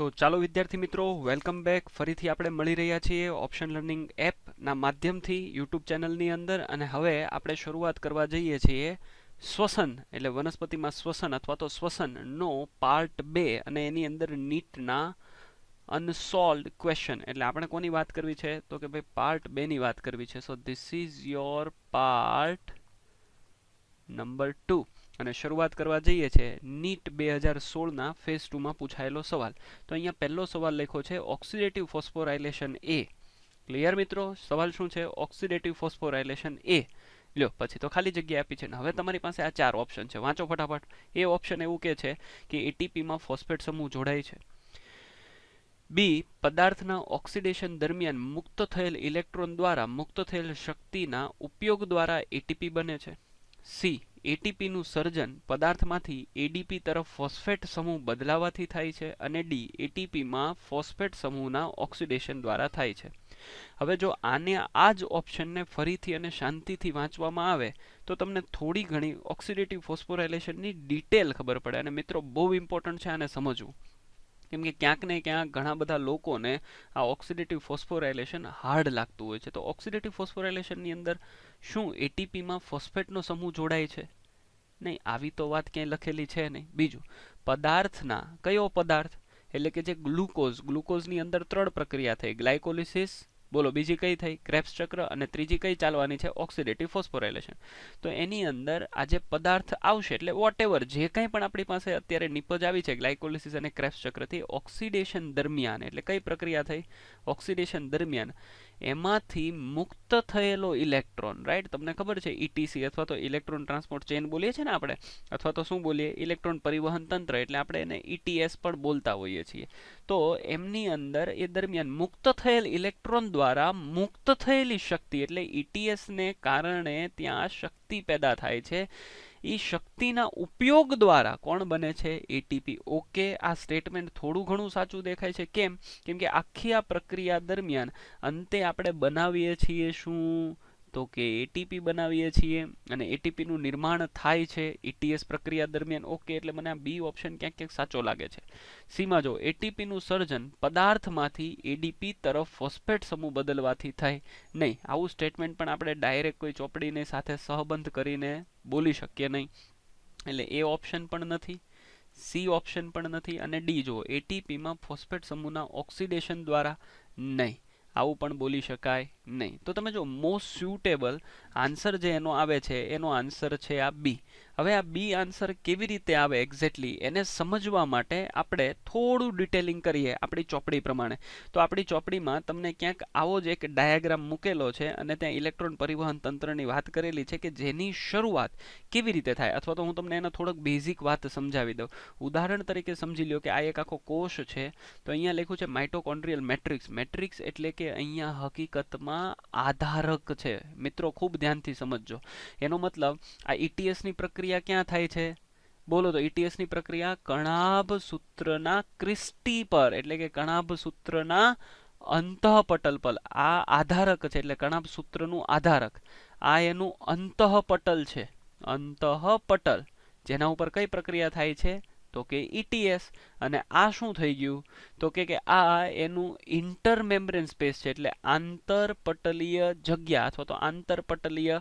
તો ચાલો વિદ્યાર્થી મિત્રો, વેલકમ બેક. ફરીથી આપણે મળી રહ્યા છીએ ઓપ્શન લર્નિંગ એપના માધ્યમથી યુટ્યુબ ચેનલની અંદર. અને હવે આપણે શરૂઆત કરવા જઈએ છીએ શ્વસન એટલે વનસ્પતિમાં શ્વસન અથવા તો શ્વસનનો પાર્ટ 2 અને એની અંદર નીટના અનસોલ્વડ ક્વેશ્ચન. એટલે આપણે કોની વાત કરવી છે તો કે ભાઈ પાર્ટ 2 ની વાત કરવી છે. So this is your part number 2 અને શરૂઆત કરવા જઈએ છે નીટ 2016 ના ફેઝ 2 માં પૂછાયેલો સવાલ. તો અહીંયા પહેલો સવાલ લખ્યો છે ઓક્સિડેટિવ ફોસ્ફોરાયલેશન એ. ક્લિયર મિત્રો? સવાલ શું છે? ઓક્સિડેટિવ ફોસ્ફોરાયલેશન એ. લ્યો, પછી તો ખાલી જગ્યા આપી છે ને હવે તમારી પાસે આ 4 ઓપ્શન છે, વાંચો ફટાફટ. એ ઓપ્શન એવું કહે છે કે એટીપી માં ફોસ્ફેટ સમૂહ જોડાય છે. બી, પદાર્થના ઓક્સિડેશન દરમિયાન મુક્ત થયેલ ઇલેક્ટ્રોન દ્વારા મુક્ત થયેલ શક્તિના ઉપયોગ દ્વારા એટીપી બને છે. સી, એટીપી નું સર્જન પદાર્થમાંથી એડીપી તરફ ફોસ્ફેટ સમૂહ બદલાવાથી થાય છે. અને ડી, એટીપી માં ફોસ્ફેટ સમૂહના ઓક્સિડેશન દ્વારા થાય છે. હવે જો આને આ જ ઓપ્શનને ફરીથી અને શાંતિથી વાંચવામાં આવે તો તમને થોડી ઘણી ઓક્સિડેટિવ ફોસ્ફોરાયલેશનની ડિટેલ ખબર પડે. અને મિત્રો બહુ ઇમ્પોર્ટન્ટ છે આને સમજવું, કેમ કે ક્યાંક ને ક્યાંક ઘણા બધા લોકોને આ ઓક્સિડેટિવ ફોસ્ફોરાયલેશન હાર્ડ લાગતું હોય છે. તો ઓક્સિડેટિવ ફોસ્ફોરાયલેશનની અંદર શું એટીપી માં ફોસ્ફેટનો સમૂહ જોડાય છે? નહીં, આવી તો વાત ક્યાંય લખેલી છે નહીં. બીજું, પદાર્થના કયો પદાર્થ એટલે કે જે ગ્લુકોઝની અંદર 3 પ્રક્રિયા થઈ, ગ્લાયકોલિસિસ, બોલો બીજી કઈ થઈ? ક્રેબ્સ ચક્ર. અને ત્રીજી કઈ ચાલવાની છે? Oxidative phosphorylation. તો એની અંદર આ જે પદાર્થ આવશે એટલે વોટએવર જે કંઈ પણ આપણી પાસે અત્યારે નિપજ આવી છે ગ્લાયકોલિસિસ અને ક્રેબ્સ ચક્રથી, ઓક્સિડેશન દરમિયાન એટલે કઈ પ્રક્રિયા થઈ? ઓક્સિડેશન દરમિયાન એમાંથી મુક્ત થયેલો ઇલેક્ટ્રોન, રાઈટ? તમને ખબર છે ઈટીસી અથવા તો ઇલેક્ટ્રોન ટ્રાન્સપોર્ટ ચેન બોલીએ છીએ ને આપણે, અથવા તો શું બોલીએ? ઇલેક્ટ્રોન પરિવહન તંત્ર, એટલે આપણે એને ઈટીએસ પણ બોલતા હોઈએ છીએ. તો એમની અંદર એ દરમિયાન મુક્ત થયેલ ઇલેક્ટ્રોન દ્વારા મુક્ત થયેલી શક્તિ એટલે ઈટીએસ ને કારણે ત્યાં શક્તિ પેદા થાય છે. એ શક્તિના ઉપયોગ દ્વારા કોણ બને છે? એટીપી. ઓકે, આ સ્ટેટમેન્ટ થોડું ઘણું સાચું દેખાય છે. કેમ? કેમ કે આખી આ પ્રક્રિયા દરમિયાન અંતે આપણે બનાવીએ છીએ શું? તો કે એટીપી બનાવીએ છીએ અને એટીપી નું નિર્માણ થાય છે ઈટીએસ પ્રક્રિયા દરમિયાન. ઓકે, એટલે મને આ બી ઓપ્શન ક્યાંક ક્યાંક સાચો લાગે છે. સીમાં જો એટીપી નું સર્જન પદાર્થમાંથી એડીપી તરફ ફોસ્ફેટ સમૂહ બદલવાથી થાય. નહીં, આવું સ્ટેટમેન્ટ પણ આપણે ડાયરેક્ટ કોઈ ચોપડીની સાથે સહબંધ કરીને બોલી શકીએ નહીં. એટલે એ ઓપ્શન પણ નથી, સી ઓપ્શન પણ નથી, અને ડી જો એટીપી માં ફોસ્ફેટ સમૂહના ઓક્સિડેશન દ્વારા, નહીં, આવું પણ બોલી શકાય નહીં. તો તમે જો મોસ્ટ સ્યુટેબલ આન્સર જે એનો આવે છે એનો આન્સર છે આ બી. હવે આ બી આન્સર કેવી રીતે આવે એક્ઝેક્ટલી એને સમજવા માટે આપણે થોડું ડિટેલિંગ કરીએ આપણી ચોપડી પ્રમાણે. તો આપણી ચોપડીમાં તમને ક્યાંક આવો જ એક ડાયાગ્રામ મૂકેલો છે અને ત્યાં ઇલેક્ટ્રોન પરિવહન તંત્રની વાત કરેલી છે કે જેની શરૂઆત કેવી રીતે થાય. અથવા તો હું તમને એનો થોડોક બેઝિક વાત સમજાવી દઉં. ઉદાહરણ તરીકે સમજી લ્યો કે આ એક આખો કોષ છે. તો અહીંયા લખ્યું છે માઇટોકોન્ડ્રિયલ મેટ્રિક્સ. મેટ્રિક્સ એટલે કે અહીંયા હકીકતમાં આધારક છે. મિત્રો ખૂબ ધ્યાનથી સમજજો. એનો મતલબ આ ઈટીએસ ની પ્રક્રિયા ક્યાં થાય છે? બોલો તો ઈટીએસ ની પ્રક્રિયા કણાભ સૂત્રના ક્રિસ્ટી પર એટલે કે કણાભ સૂત્રના અંતઃપટલ પર. આ આધારક છે એટલે કણાભ સૂત્રનું આધારક. આ એનું અંતઃપટલ છે. અંતઃપટલ જેના ઉપર કઈ પ્રક્રિયા થાય છે? તો કે ઈટીએસ. અને આ શું થઈ ગયું? તો કે આ એનું ઇન્ટરમેમ્બ્રેન સ્પેસ છે એટલે આંતરપટલીય જગ્યા અથવા તો આંતરપટલીય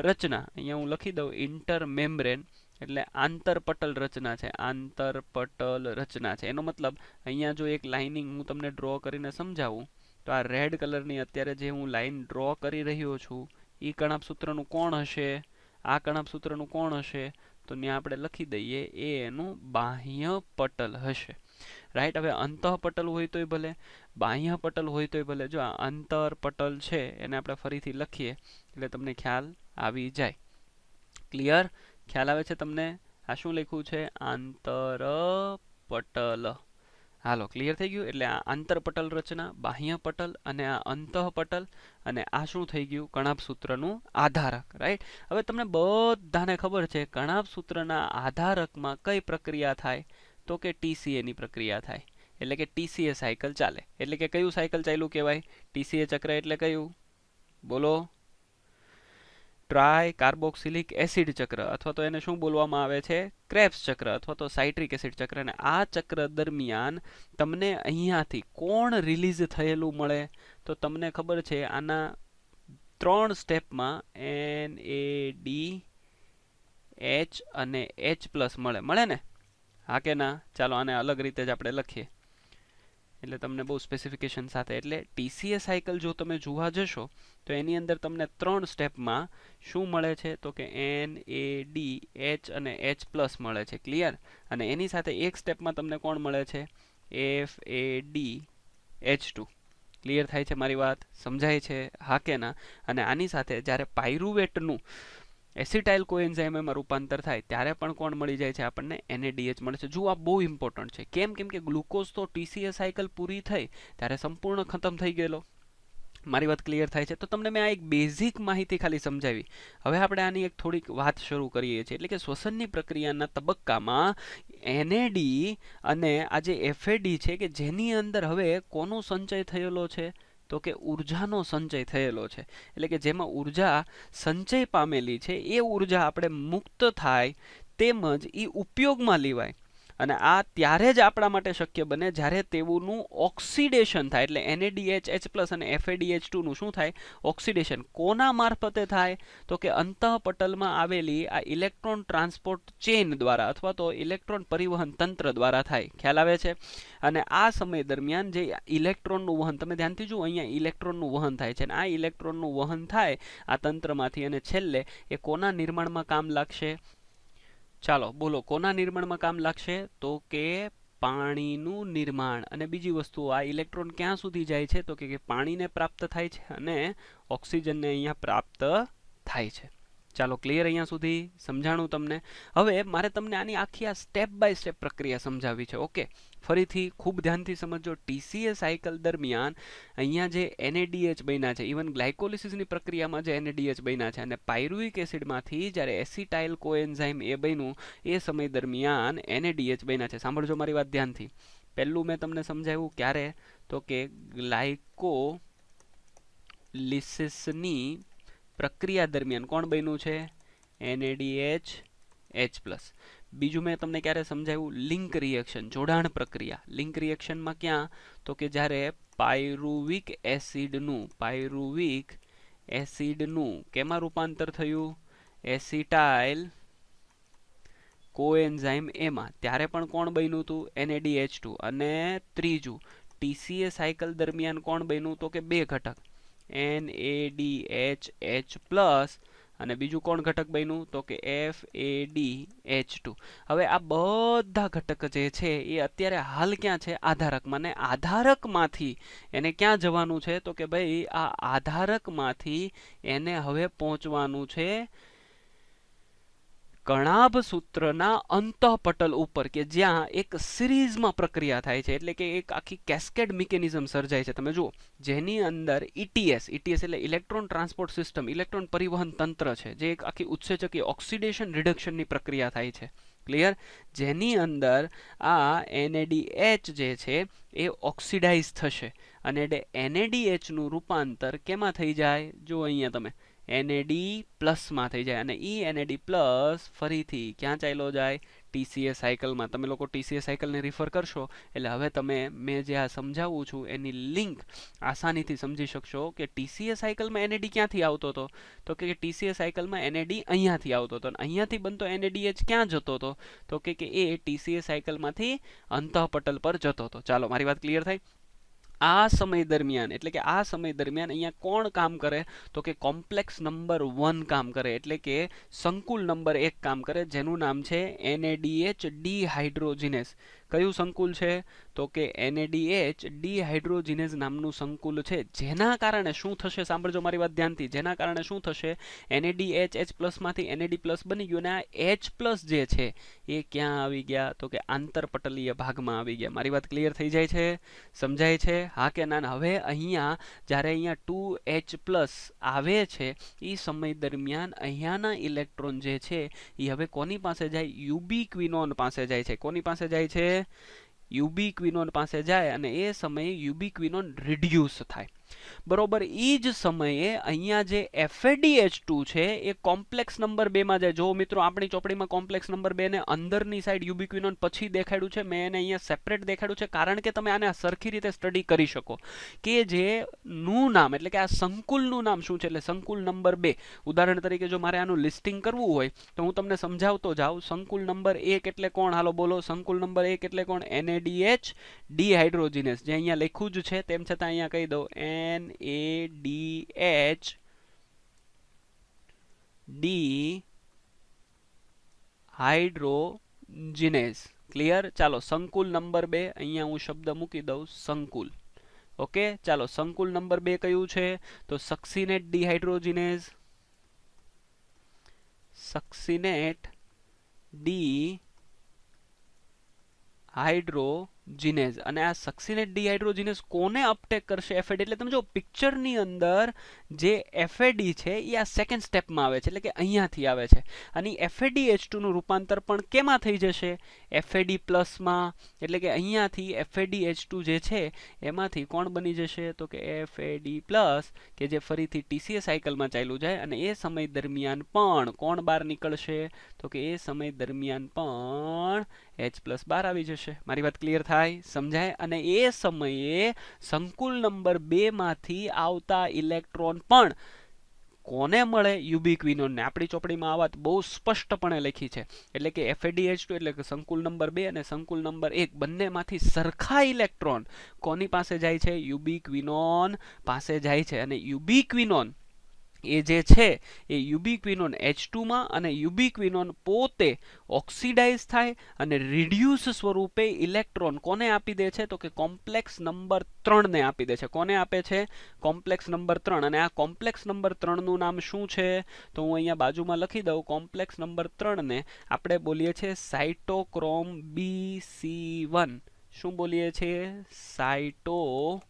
રચના. અહીંયા હું લખી દઉં ઇન્ટરમેમ્બ્રેન એટલે આંતરપટલ રચના છે. આંતરપટલ રચના છે એનો મતલબ અહીંયા જો એક લાઇનિંગ હું તમને ડ્રો કરીને સમજાવું તો આ રેડ કલરની અત્યારે જે હું લાઇન ડ્રો કરી રહ્યો છું એ કણાભ સૂત્રનું કોણ હશે? આ કણાભ સૂત્રનું કોણ હશે? તો ત્યાં આપણે લખી દઈએ એ એનું બાહ્ય પટલ હશે. રાઈટ? હવે અંતઃપટલ હોય તોય ભલે, બાહ્ય પટલ હોય તોય ભલે. જો આ અંતરપટલ છે એને આપણે ફરીથી લખીએ એટલે તમને ખ્યાલ આવી જાય. ક્લિયર? ખ્યાલ આવે છે તમને? આ શું લખ્યું છે? આંતરપટલ. હાલો, ક્લિયર થઈ ગયું? એટલે આ આંતરપટલ રચના, બાહ્ય પટલ અને આ અંતઃપટલ, અને આ શું થઈ ગયું? કણાભ સૂત્રનું આધારક. રાઈટ? હવે તમને બધાને ખબર છે કણાભ સૂત્રના આધારકમાં કઈ પ્રક્રિયા થાય? તો કે ટીસીએ ની પ્રક્રિયા થાય. એટલે કે ટીસીએ સાયકલ ચાલે. એટલે કે કયું સાયકલ ચાલ્યું કહેવાય? ટીસીએ ચક્ર એટલે કયું? બોલો. ટ્રાય કાર્બોક્સિલિક એસિડ ચક્ર અથવા તો એને શું બોલવામાં આવે છે, ક્રેબ્સ ચક્ર અથવા તો સાઇટ્રિક એસિડ ચક્ર. અને આ ચક્ર દરમિયાન તમને અહીંયાથી કોણ રિલીઝ થયેલું મળે, તો તમને ખબર છે આના 3 સ્ટેપમાં NADH અને H+ મળે ને, હા કે ના? ચાલો આને અલગ રીતે જ આપણે લખીએ એટલે તમને બહુ સ્પેસિફિકેશન સાથે. એટલે TCA સાયકલ જો તમે જોવા જશો તો એની અંદર તમને 3 સ્ટેપમાં શું મળે છે, તો કે NADH અને H+ મળે છે. ક્લિયર? અને એની સાથે એક સ્ટેપમાં તમને કોણ મળે છે, FADH2. ક્લિયર થાય છે મારી વાત? સમજાય છે, હા કે ના? અને આની સાથે જ્યારે પાયરુવેટનું એસિટાઇલ કોએન્ઝાઇમમાં રૂપાંતર થાય ત્યારે પણ કોણ મળી જાય છે આપણને, NADH મળે છે. જો આ બહુ ઇમ્પોર્ટન્ટ છે. કેમ કે ગ્લુકોઝ તો TCA સાયકલ પૂરી થઈ ત્યારે સંપૂર્ણ ખતમ થઈ ગયેલો. મારી વાત ક્લિયર થાય છે? તો તમને મેં આ એક બેઝિક માહિતી ખાલી સમજાવી. હવે આપણે આની એક થોડીક વાત શરૂ કરીએ છીએ. એટલે કે શ્વસનની પ્રક્રિયાના તબક્કામાં NAD અને આ જે FAD છે કે જેની અંદર હવે કોનો સંચય થયેલો છે, તો કે ઉર્જાનો સંચય થયેલો છે. એટલે કે જેમાં ઉર્જા સંચય પામેલી છે એ ઉર્જા આપણે મુક્ત થાય તેમજ એ ઉપયોગમાં લેવાય. અને આ ત્યારે જ આપણા માટે શક્ય બને જ્યારે તેઓનું ઓક્સિડેશન થાય. એટલે NADH+ અને FADH2 નું શું થાય, ઓક્સિડેશન. કોના મારફતે થાય, તો કે અંતઃપટલમાં આવેલી આ ઇલેક્ટ્રોન ટ્રાન્સપોર્ટ ચેન દ્વારા અથવા તો ઇલેક્ટ્રોન પરિવહન તંત્ર દ્વારા થાય. ખ્યાલ આવે છે? અને આ સમય દરમિયાન જે ઇલેક્ટ્રોનનું વહન, તમે ધ્યાનથી જુઓ, અહીંયા ઇલેક્ટ્રોનનું વહન થાય છે. અને આ ઇલેક્ટ્રોનનું વહન થાય આ તંત્રમાંથી અને છેલ્લે એ કોના નિર્માણમાં કામ લાગશે, ચાલો બોલો, કોના નિર્માણમાં કામ લાગશે, તો કે પાણીનું નિર્માણ. અને બીજી વસ્તુ, આ ઇલેક્ટ્રોન ક્યાં સુધી જાય છે, તો કે પાણીને પ્રાપ્ત થાય છે અને ઓક્સિજનને અહીંયા પ્રાપ્ત થાય છે. ચાલો ક્લિયર અહીંયા સુધી સમજાણું તમને? હવે મારે તમને આની આખી આ સ્ટેપ બાય સ્ટેપ પ્રક્રિયા સમજાવવી છે. ઓકે, ફરીથી ખૂબ ધ્યાનથી સમજો. TCA સાયકલ દરમિયાન અહીંયા જે NADH બન્યા છે, ઇવન ગ્લાયકોલિસિસની પ્રક્રિયામાં જે NADH બન્યા છે, અને પાયરુવિક એસિડમાંથી જ્યારે એસિટાઇલ કોએન્ઝાઇમ એ બન્યું એ સમય દરમિયાન NADH બન્યા છે. સાંભળજો મારી વાત ધ્યાનથી. પહેલું મેં તમને સમજાવ્યું ક્યારે, તો કે ગ્લાયકોલિસિસની પ્રક્રિયા દરમિયાન કોણ બન્યું છે, NADH H+. બીજું મેં તમને ક્યારે સમજાવ્યું, લિંક રિએક્શન, જોડાણ પ્રક્રિયા. લિંક રિએક્શનમાં ક્યાં, તો કે જ્યારે પાયરુવિક એસિડનું કેમાં રૂપાંતર થયું, એસિટાઇલ કોએન્ઝાઇમ એમાં, ત્યારે પણ કોણ બન્યું હતું, NADH2. અને ત્રીજું, TCA સાયકલ દરમિયાન કોણ બન્યું, તો કે 2 ઘટક, NADH+ અને બીજું કોણ ઘટક બન્યું, તો કે FADH2. હવે આ બધા ઘટક જે છે એ અત્યારે હાલ ક્યાં છે, આધારકમાં. ને આધારકમાંથી એને ક્યાં જવાનું છે, તો કે ભાઈ આ આધારકમાંથી એને હવે પહોંચવાનું છે કણાભ સૂત્રના અંતઃપટલ ઉપર, કે જ્યાં એક સિરીઝમાં પ્રક્રિયા થાય છે. એટલે કે એક આખી કેસ્કેડ મિકેનિઝમ સર્જાય છે. તમે જુઓ, જેની અંદર ETS એટલે ઇલેક્ટ્રોન ટ્રાન્સપોર્ટ સિસ્ટમ, ઇલેક્ટ્રોન પરિવહન તંત્ર છે, જે એક આખી ઉત્સેચકી ઓક્સિડેશન રિડક્શનની પ્રક્રિયા થાય છે. ક્લિયર? જેની અંદર આ NADH જે છે એ ઓક્સિડાઇઝ થશે અને NADH નું રૂપાંતર કેમાં થઈ જાય, જો અહીંયા તમે NAD+ માં થઈ જાય. અને NAD+ ફરીથી ક્યાં ચાલ્યો જાય, TCA સાયકલમાં. તમે લોકો TCA સાયકલને રિફર કરશો એટલે હવે તમે મેં જે આ સમજાવું છું એની લિંક આસાનીથી સમજી શકશો કે TCA સાયકલમાં NAD ક્યાંથી આવતો હતો, તો કે TCA સાયકલમાં NAD અહીંયાથી આવતો હતો. અને અહીંયાથી બનતો NADH ક્યાં જતો હતો, તો કે એ TCA સાયકલમાંથી અંતઃપટલ પર જતો હતો. ચાલો મારી વાત ક્લિયર થઈ? આ સમય દરમિયાન, એટલે કે આ સમય દરમિયાન અહીંયા કોણ કામ કરે, તો કે કોમ્પ્લેક્સ નંબર 1 કામ કરે. એટલે કે સંકુલ નંબર 1 કામ કરે, જેનું નામ છે NADH ડિહાઇડ્રોજિનેઝ. કયું સંકુલ છે, તો કે NADH ડિહાઇડ્રોજિનેઝ નામનું સંકુલ છે. જેના કારણે શું થશે, સાંભળજો મારી વાત ધ્યાનથી. જેના કારણે શું થશે, NADH H+ માંથી NAD+ બની ગયું અને આ H+ જે છે એ ક્યાં આવી ગયા, તો કે આંતરપટલીય ભાગમાં આવી ગયા. મારી વાત ક્લિયર થઈ જાય છે, સમજાય છે, હા કે ના? હવે અહીંયા જ્યારે અહીંયા 2H+ આવે છે એ સમય દરમિયાન અહીંયાના ઇલેક્ટ્રોન જે છે એ હવે કોની પાસે જાય, યુબિક્વિનોન પાસે જાય છે. કોની પાસે જાય છે, યુબિક્વિનોન પાસે જાય. અને એ સમયે યુબિક્વિનોન રિડ્યુસ થાય. બરોબર ઈ જ સમયે અહીંયા જે FADH2 છે એ કોમ્પ્લેક્સ નંબર 2 માં જાય. જો મિત્રો આપણી ચોપડીમાં કોમ્પ્લેક્સ નંબર 2 ને અંદરની સાઈડ યુબિક્વિનોન પછી દેખાડ્યું છે, મેં એને અહીંયા સેપરેટ દેખાડ્યું છે કારણ કે તમે આને સરખી રીતે સ્ટડી કરી શકો કે જે નું નામ એટલે કે આ સંકુલનું નામ શું છે. એટલે સંકુલ નંબર 2 ઉદાહરણ તરીકે જો મારે આનું લિસ્ટિંગ કરવું હોય તો હું તમને સમજાવતો જાઉં. સંકુલ નંબર 1 એટલે કોણ? હાલો બોલો. સંકુલ નંબર 1 એટલે કોણ? NADH ડિહાઇડ્રોજિનેસ. જે અહીંયા લખ્યું જ છે તેમ છતાં અહીંયા કહી દઉં NADH ડિહાઇડ્રોજિનેસ. ક્લિયર? ચાલો સંકુલ નંબર 2 અહીંયા હું શબ્દ મૂકી દઉં સંકુલ. ઓકે ચાલો સંકુલ નંબર 2 કયું છે? તો સક્સિનેટ ડિહાઇડ્રોજિનેસ. સક્સિનેટ ડિહાઇડ્રોજિનેસ. અને આ સક્સિનેટ ડિહાઇડ્રોજિનેસ કોને અપટેક કરશે? FAD. એટલે તમે જો પિક્ચરની અંદર જે FAD છે એ આ સેકન્ડ સ્ટેપમાં આવે છે એટલે કે અહીંયાથી આવે છે. અને FADH2 નું રૂપાંતર પણ કેમાં થઈ જશે? FAD પ્લસમાં. એટલે કે અહીંયાથી FADH2 જે છે એમાંથી કોણ બની જશે? તો કે FAD પ્લસ કે જે ફરીથી TCA સાયકલમાં ચાલ્યું જાય અને એ સમય દરમિયાન પણ કોણ બહાર નીકળશે? તો કે એ સમય દરમિયાન પણ H પ્લસ બહાર આવી જશે. મારી વાત ક્લિયર થાય? સમજાય? અને એ સમયે સંકુલ નંબર 2 માંથી આવતા ઇલેક્ટ્રોન પણ કોને મળે? યુબિક્વિનોનને. આપણી ચોપડીમાં આ વાત બહુ સ્પષ્ટપણે લખી છે. એટલે કે FADH2 એટલે કે સંકુલ નંબર 2 અને સંકુલ નંબર 1 બંનેમાંથી સરખા ઇલેક્ટ્રોન કોની પાસે જાય છે? યુબિક્વિનોન પાસે જાય છે. અને યુબિક્વિનોન એ જે છે એ યુબિક્વિનોન H2 માં અને યુબિક્વિનોન પોતે ઓક્સિડાઇઝ થાય અને રિડ્યુસ સ્વરૂપે ઇલેક્ટ્રોન કોને આપી દે છે? તો કે કોમ્પ્લેક્સ નંબર 3 ને આપી દે છે. કોને આપે છે? Complex number 3. અને આ કોમ્પ્લેક્સ નંબર 3 નું નામ શું છે? તો હું અહીંયા બાજુમાં લખી દઉં. કોમ્પ્લેક્સ નંબર 3 ને આપણે બોલીએ છીએ સાઇટોક્રોમ BC1. શું બોલીએ છીએ? Cytochrome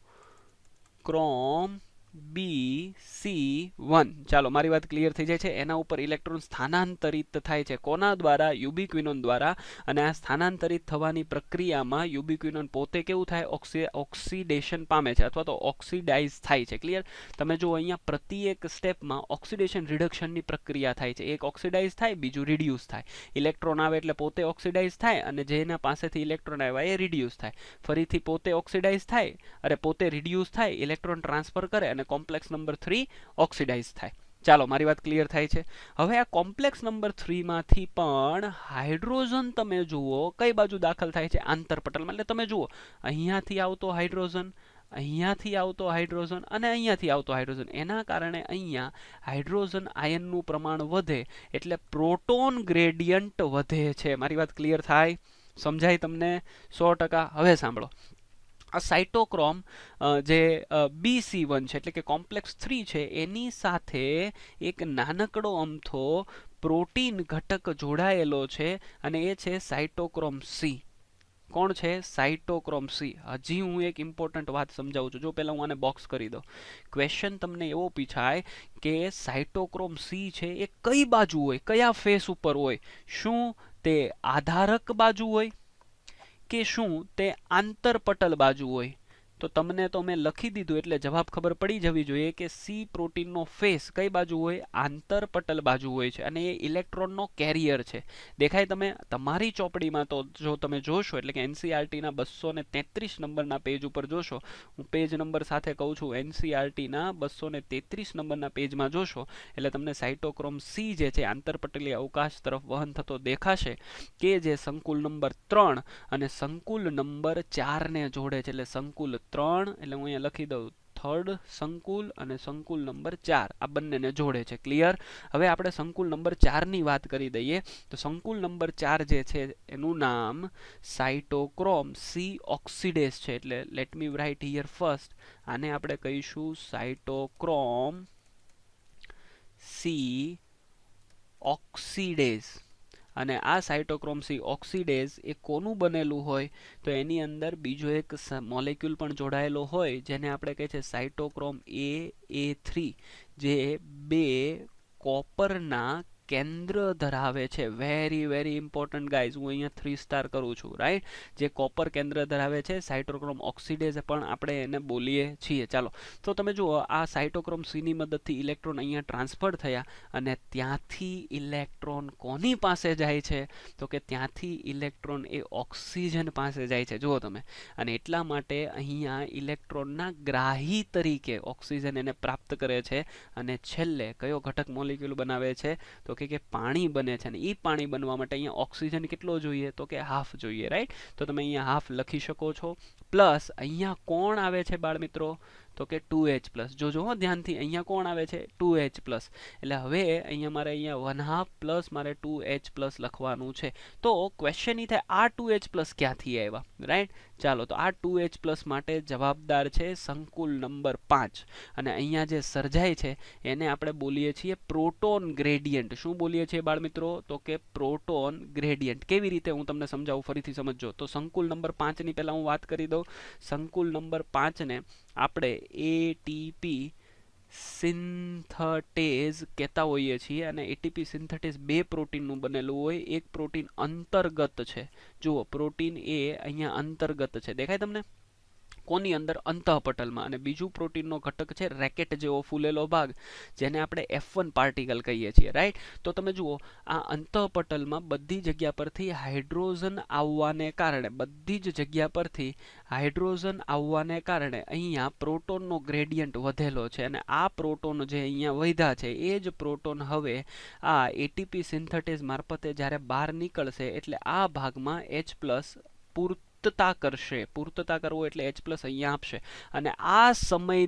BC1. ચાલો મારી વાત ક્લિયર થઈ જાય છે. એના ઉપર ઇલેક્ટ્રોન સ્થાનાંતરિત થાય છે. કોના દ્વારા? યુબિક્વિનોન દ્વારા. અને આ સ્થાનાંતરિત થવાની પ્રક્રિયામાં યુબિક્વિનોન પોતે કેવું થાય? ઓક્સિડેશન પામે છે અથવા તો ઓક્સિડાઇઝ થાય છે. ક્લિયર? તમે જો અહીંયા પ્રતિ એક સ્ટેપમાં ઓક્સિડેશન રિડક્શનની પ્રક્રિયા થાય છે. એક ઓક્સિડાઇઝ થાય, બીજું રિડ્યુસ થાય. ઇલેક્ટ્રોન આવે એટલે પોતે ઓક્સિડાઇઝ થાય અને જેના પાસેથી ઇલેક્ટ્રોન આવ્યા એ રિડ્યુસ થાય. ફરીથી પોતે ઓક્સિડાઇઝ થાય અરે પોતે રિડ્યુસ થાય, ઇલેક્ટ્રોન ટ્રાન્સફર કરે અને કોમ્પ્લેક્સ નંબર 3 ઓક્સિડાઇઝ થાય. ચાલો મારી વાત ક્લિયર થાય છે? હવે આ કોમ્પ્લેક્સ નંબર 3 માંથી પણ હાઇડ્રોજન તમે જુઓ કઈ બાજુ દાખલ થાય છે? આંતરપટલમાં. એટલે તમે જુઓ અહીંયાથી આવતો હાઇડ્રોજન, અહીંયાથી આવતો હાઇડ્રોજન અને અહીંયાથી આવતો હાઇડ્રોજન. એના કારણે અહીંયા હાઇડ્રોજન આયનનું પ્રમાણ વધે એટલે પ્રોટોન ગ્રેડિયન્ટ વધે છે. મારી વાત ક્લિયર થાય? સમજાય તમને? 100%. હવે સાંભળો. આ સાઇટોક્રોમ જે BC1 છે એટલે કે કોમ્પ્લેક્સ 3 છે એની સાથે એક નાનકડો અમથો પ્રોટીન ઘટક જોડાયેલો છે અને એ છે સાઇટોક્રોમ C. કોણ છે? Cytochrome C. હજી હું એક ઇમ્પોર્ટન્ટ વાત સમજાવું છું. જો પહેલા હું આને બોક્સ કરી દઉં. ક્વેશ્ચન તમને એવો પૂછાય કે સાઇટોક્રોમ C છે એ કઈ બાજુ હોય? કયા ફેસ ઉપર હોય? શું તે આધારક બાજુ હોય કે શું તે આંતરપટલ બાજુ હોય? તો તમને તો મેં લખી દીધું એટલે જવાબ ખબર પડી જવી જોઈએ કે C પ્રોટીનનો ફેસ કઈ બાજુ હોય? આંતરપટલ બાજુ હોય છે અને એ ઇલેક્ટ્રોનનો કેરિયર છે. દેખાય તમે તમારી ચોપડીમાં તો જો તમે જોશો એટલે કે NCERT ના 233 નંબરના પેજ ઉપર જોશો. હું પેજ નંબર સાથે કહું છું. NCERT ના 233 નંબરના પેજમાં જોશો એટલે તમને સાઇટોક્રોમ C જે છે આંતરપટલીય અવકાશ તરફ વહન થતો દેખાશે કે જે સંકુલ નંબર 3 અને સંકુલ નંબર 4 ને જોડે છે. એટલે સંકુલ 3 એટલે હું અહીંયા લખી દઉં થર્ડ સંકુલ અને સંકુલ નંબર 4 આ બંનેને જોડે છે. ક્લિયર? હવે આપણે સંકુલ નંબર 4 ની વાત કરી દઈએ તો સંકુલ નંબર 4 જે છે એનું નામ સાઇટોક્રોમ C ઓક્સિડેસ છે. એટલે let me write here first. આને આપણે કહીશું સાઇટોક્રોમ C ઓક્સિડેસ. અને આ સાઇટોક્રોમ C ઓક્સિડેઝ એ કોનું બનેલું હોય? તો એની અંદર બીજો એક મોલેક્યુલ પણ જોડાયેલો હોય જેને આપણે કહે છે સાઇટોક્રોમ A3 જે 2 કોપરના કેન્દ્ર ધરાવે છે. વેરી વેરી ઇમ્પોર્ટન્ટ ગાઈઝ, હું અહીંયા 3 સ્ટાર કરું છું, રાઈટ. જે કોપર કેન્દ્ર ધરાવે છે, સાઇટોક્રોમ ઓક્સિડેઝ પણ આપણે એને બોલીએ છીએ. ચાલો તો તમે જુઓ, આ સાઇટોક્રોમ સીની મદદથી ઇલેક્ટ્રોન અહીંયા ટ્રાન્સફર થયા અને ત્યાંથી ઇલેક્ટ્રોન કોની પાસે જાય છે? તો કે ત્યાંથી ઇલેક્ટ્રોન એ ઓક્સિજન પાસે જાય છે. જુઓ તમે, અને એટલા માટે અહીંયા ઇલેક્ટ્રોનના ગ્રાહી તરીકે ઓક્સિજન એને પ્રાપ્ત કરે છે અને છેલ્લે કયો ઘટક મોલિક્યુલ બનાવે છે? તો કે પાણી બને છે. અને એ પાણી બનવા માટે અહીંયા ઓક્સિજન કેટલો જોઈએ? તો કે હાફ જોઈએ, રાઈટ. તો તમે અહીંયા હાફ લખી શકો છો. પ્લસ અહીંયા કોણ આવે છે બાળ મિત્રો? તો કે 2H+. જોજો હો ધ્યાનથી, અહીંયા કોણ આવે છે? 2H+. એટલે હવે અહીંયા મારે અહીંયા 1/2 પ્લસ મારે 2H+ લખવાનું છે. તો ક્વેશ્ચન એ થાય, આ 2H+ ક્યાંથી આવ્યા, રાઈટ? ચાલો, તો આ 2H+ માટે જવાબદાર છે સંકુલ નંબર 5. અને અહીંયા જે સર્જાય છે એને આપણે બોલીએ છીએ પ્રોટોન ગ્રેડિયન્ટ. શું બોલીએ છીએ બાળ મિત્રો? તો કે પ્રોટોન ગ્રેડિયન્ટ. કેવી રીતે હું તમને સમજાવું, ફરીથી સમજજો. તો સંકુલ નંબર 5 ની પહેલા હું વાત કરી દઉં. સંકુલ નંબર 5 ને આપણે એટીપી સિન્થેટેઝ કહેતા હોઈએ છીએ. અને એટીપી સિન્થેટેઝ 2 પ્રોટીનનું બનેલું હોય. એક પ્રોટીન અંતર્ગત છે. જુઓ, પ્રોટીન એ અહીંયા અંતર્ગત છે, દેખાય તમને? કોની અંદર? અંતઃપટલમાં. અને બીજું પ્રોટીનનો ઘટક છે રેકેટ જેવો ફૂલેલો ભાગ, જેને આપણે F1 પાર્ટિકલ કહીએ છીએ, રાઈટ. તો તમે જુઓ, આ અંતઃપટલમાં બધી જગ્યા પરથી હાઇડ્રોજન આવવાને કારણે, બધી જ જગ્યા પરથી હાઇડ્રોજન આવવાને કારણે અહીંયા પ્રોટોનનો ગ્રેડિયન્ટ વધેલો છે. અને આ પ્રોટોન જે અહીંયા વધ્યા છે એ જ પ્રોટોન હવે આ એટીપી સિન્થેટેઝ મારફતે જ્યારે બહાર નીકળશે એટલે આ ભાગમાં H+ પૂર્તતા કરશે. પૂર્તતા કરવો એટલે H+ અહીંયા આપશે. અને આ સમય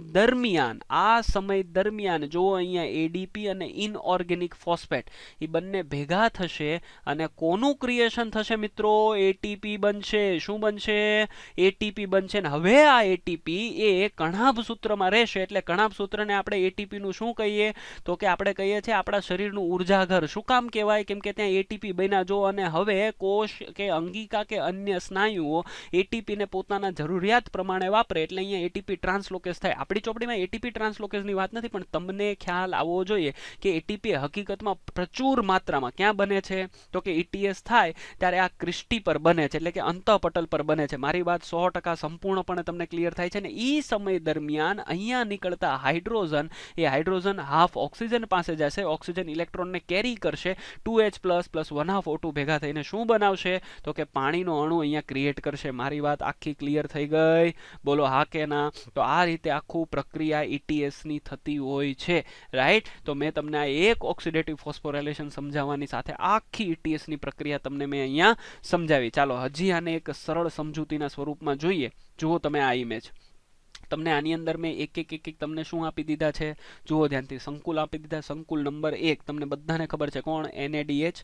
દરમિયાન જો અહીંયા એડીપી અને ઇનઓર્ગેનિક ફોસ્ફેટ એ બંને ભેગા થશે અને કોનું ક્રિએશન થશે મિત્રો? એટીપી બનશે. શું બનશે? એટીપી બનશે. ને હવે આ એટીપી એ કણાભ સૂત્રમાં રહેશે. એટલે કણાભ સૂત્રને આપણે એટીપી નું શું કહીએ? તો કે આપણે કહીએ છીએ આપણા શરીરનું ઉર્જાઘર. શું કામ કહેવાય? કેમ કે ત્યાં એટીપી બન્યા. જો, અને હવે કોષ કે અંગિકા કે અન્ય સ્નાયુઓ એટીપી ને પોતાના જરૂરિયાત પ્રમાણે વાપરે એટલે અહીંયા એટીપી ટ્રાન્સલોકેસ થાય. આપણી ચોપડીમાં એટીપી ટ્રાન્સલોકેસની વાત નથી, પણ તમને ખ્યાલ આવવો જોઈએ કે એટીપી હકીકતમાં પ્રચુર માત્રામાં ક્યાં બને છે? તો કે ETS થાય ત્યારે આ ક્રિસ્ટી પર બને છે, એટલે કે અંતઃપટલ પર બને છે. મારી વાત 100% સંપૂર્ણપણે તમને ક્લિયર થાય છે ને? એ સમય દરમિયાન અહીંયા નીકળતા હાઇડ્રોજન, એ હાઇડ્રોજન હાફ ઓક્સિજન પાસે જશે. ઓક્સિજન ઇલેક્ટ્રોનને કેરી કરશે. 2H+ + 1/2 O2 ભેગા થઈને શું બનાવશે? તો કે પાણીનો અણુ અહીંયા ક્રિએટ કરશે. મારી વાત આખી ક્લિયર થઈ ગઈ? બોલો હા કે ના? તો આ રીતે આખું પ્રક્રિયા ETS ની થતી હોય છે, રાઈટ. તો મેં તમને આ એક ઓક્સિડેટિવ ફોસ્ફોરાયલેશન સમજાવવાની સાથે આખી ETS ની પ્રક્રિયા તમને મેં અહીંયા સમજાવી. ચાલો હજી આને એક સરળ સમજૂતીના સ્વરૂપમાં જોઈએ. જુઓ તમે આ ઇમેજ. તમને આની અંદર મેં એક તમને શું આપી દીધા છે? જુઓ ધ્યાનથી. સંકુલ આપી દીધા. સંકુલ નંબર 1 તમને બધાને ખબર છે કોણ? NADH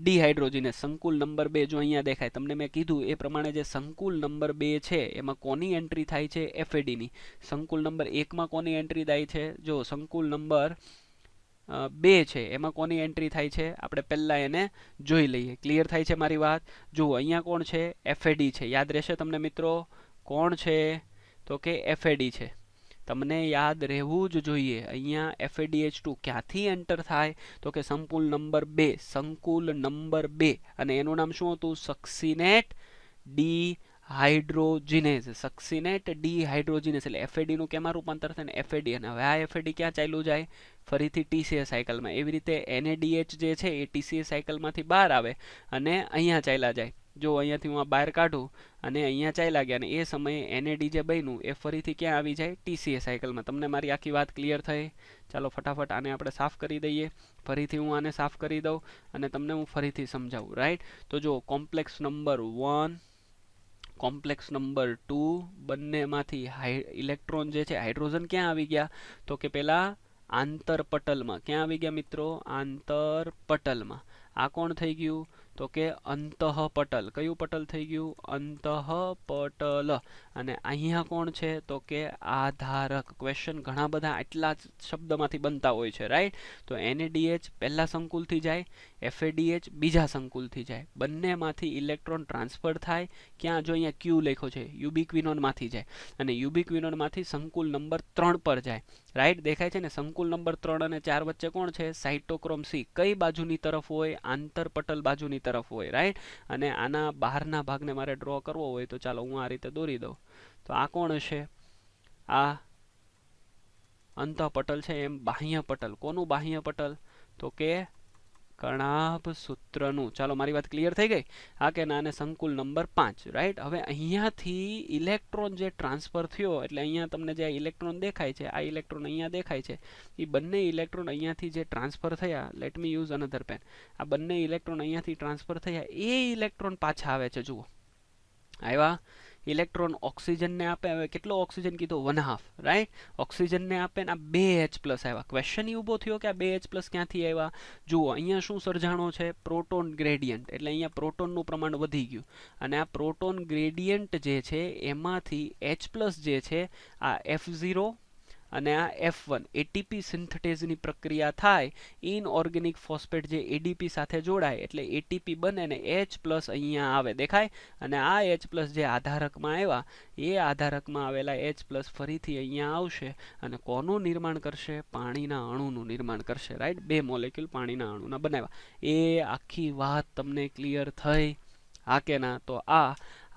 ડિહાઇડ્રોજિનેસ. સંકુલ નંબર 2 જો અહીંયા દેખાય, તમને મેં કીધું એ પ્રમાણે જે સંકુલ નંબર 2 છે એમાં કોની એન્ટ્રી થાય છે? FAD ની. સંકુલ નંબર 1 માં કોની એન્ટ્રી થાય છે? જો સંકુલ નંબર 2 છે એમાં કોની એન્ટ્રી થાય છે? આપણે પહેલા એને જોઈ લઈએ. ક્લિયર થાય છે મારી વાત? જુઓ અહીંયા કોણ છે? FAD છે. યાદ રહેશે તમને મિત્રો? કોણ છે? તો કે FAD છે. તમને યાદ રહેવું જ જોઈએ. અહીંયા FADH2 ક્યાંથી એન્ટર થાય? તો કે સંકુલ નંબર 2. સંકુલ નંબર 2 અને એનું નામ શું હતું? સક્સિનેટ ડિહાઇડ્રોજિનેઝ. સક્સિનેટ ડિહાઇડ્રોજિનેઝ એટલે FAD નું કેમાં રૂપાંતર થાય ને? FAD. અને હવે આ FAD ક્યાં ચાલ્યું જાય? ફરીથી TCA સાયકલમાં. એવી રીતે NADH જે છે એ TCA સાયકલમાંથી બહાર આવે અને અહીંયા ચાલ્યા જાય. જો અહીંયાથી હું આ બહાર કાઢું અને અહીંયા ચાલ્યા ગયા, અને એ સમયે NAD જે બન્યું એ ફરીથી ક્યાં આવી જાય? TCA સાયકલમાં. તમને મારી આખી વાત ક્લિયર થઈ? ચાલો ફટાફટ આને આપણે સાફ કરી દઈએ. ફરીથી હું આને સાફ કરી દઉં અને તમને હું ફરીથી સમજાવું, રાઈટ. તો જો કોમ્પ્લેક્સ નંબર 1, કોમ્પ્લેક્સ નંબર 2 બંનેમાંથી ઇલેક્ટ્રોન જે છે, હાઇડ્રોજન ક્યાં આવી ગયા? તો કે પેલા આંતરપટલમાં. ક્યાં આવી ગયા મિત્રો? આંતરપટલમાં. આ કોણ થઈ ગયું? તો કે અંતઃપટલ. કયું પટલ થઈ ગયું? અંતઃપટલ. અને અહીંયા કોણ છે તો કે આધારક. ક્વેશ્ચન ઘણા બધા આટલા જ શબ્દમાંથી બનતા હોય છે, રાઈટ. તો NaDH પહેલા સંકુલથી જાય, FADH બીજા સંકુલથી જાય, બંનેમાંથી ઇલેક્ટ્રોન ટ્રાન્સફર થાય. ક્યાં જો અહીંયા Q લખ્યો છે, યુબિક્વિનોનમાંથી જાય અને યુબિક્વિનોનમાંથી સંકુલ નંબર 3 પર જાય, રાઈટ. દેખાય છે ને, સંકુલ નંબર 3 અને 4 વચ્ચે કોણ છે, સાઇટોક્રોમ C. કઈ બાજુની તરફ હોય, આંતરપટલ બાજુની તરફ હોય, રાઈટ. અને આના બહારના ભાગને મારે ડ્રો કરવો હોય તો ચાલો હું આ રીતે દોરી દઉં. તો આ કોણ હશે, આ અંતઃપટલ છે, એમ બાહ્ય પટલ. કોનું બાહ્ય પટલ તો કે કણાભ સૂત્રનું. ચાલો મારી વાત ક્લિયર થઈ ગઈ. હા કે ના. અને સંકુલ નંબર 5, રાઈટ. હવે અહીંયાથી ઇલેક્ટ્રોન જે ટ્રાન્સફર થયો, એટલે અહીંયા તમને જે ઇલેક્ટ્રોન દેખાય છે, આ ઇલેક્ટ્રોન અહીંયા દેખાય છે, એ બંને ઇલેક્ટ્રોન અહીંયાથી જે ટ્રાન્સફર થયા, let me use another pen, આ બંને ઇલેક્ટ્રોન અહીંયાથી ટ્રાન્સફર થયા, એ ઇલેક્ટ્રોન પાછા આવે છે. જુઓ આવ્યા. ઇલેક્ટ્રોન ઓક્સિજનને આપે. હવે કેટલો ઓક્સિજન કીધો, 1/2, રાઈટ. ઓક્સિજનને આપે ને આ 2H+ આવ્યા. ક્વેશ્ચન એ ઊભો થયો કે આ 2H+ ક્યાંથી આવ્યા. જુઓ અહીંયા શું સર્જાણો છે, પ્રોટોન ગ્રેડિયન્ટ. એટલે અહીંયા પ્રોટોનનું પ્રમાણ વધી ગયું અને આ પ્રોટોન ગ્રેડિયન્ટ જે છે એમાંથી H+ જે છે, આ F0 અને આ F1 ATP સિન્થેટેઝની પ્રક્રિયા થાય, ઇનઓર્ગેનિક ફોસ્ફેટ જે ADP સાથે જોડાય એટલે ATP બને ને H+ અહીંયા આવે, દેખાય. અને આ H+ જે આધારકમાં આવ્યા, એ આધારકમાં આવેલા H+ ફરીથી અહીંયા આવશે અને કોનું નિર્માણ કરશે, પાણીના અણુનું નિર્માણ કરશે, રાઈટ. 2 મોલેક્યુલ પાણીના અણુના બનાવ્યા. એ આખી વાત તમને ક્લિયર થઈ, હા કે ના. તો આ